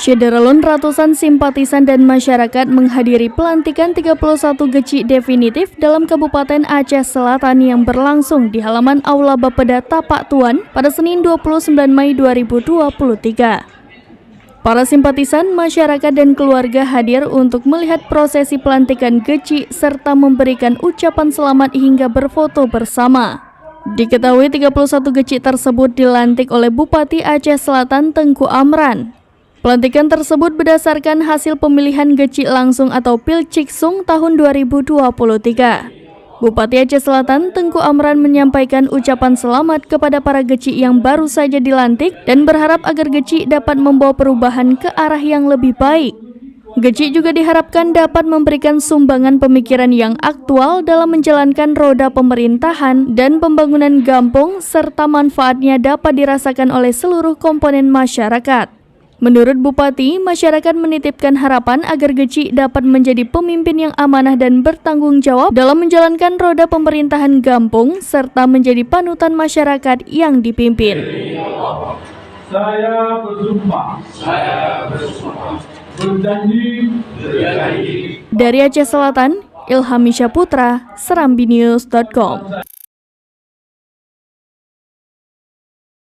Syederalun ratusan simpatisan dan masyarakat menghadiri pelantikan 31 geci definitif dalam Kabupaten Aceh Selatan yang berlangsung di halaman Aula Bapeda Tapak Tuan pada Senin 29 Mei 2023. Para simpatisan, masyarakat dan keluarga hadir untuk melihat prosesi pelantikan geci serta memberikan ucapan selamat hingga berfoto bersama. Diketahui 31 geci tersebut dilantik oleh Bupati Aceh Selatan Tengku Amran. Pelantikan tersebut berdasarkan hasil pemilihan geci langsung atau Pilciksung tahun 2023. Bupati Aceh Selatan Tengku Amran menyampaikan ucapan selamat kepada para geci yang baru saja dilantik dan berharap agar geci dapat membawa perubahan ke arah yang lebih baik. Geci juga diharapkan dapat memberikan sumbangan pemikiran yang aktual dalam menjalankan roda pemerintahan dan pembangunan kampung serta manfaatnya dapat dirasakan oleh seluruh komponen masyarakat. Menurut Bupati, masyarakat menitipkan harapan agar geci dapat menjadi pemimpin yang amanah dan bertanggung jawab dalam menjalankan roda pemerintahan kampung serta menjadi panutan masyarakat yang dipimpin. Saya bersumpah. Berjanji. Dari Aceh Selatan, Ilham Misha Putra, serambinews.com.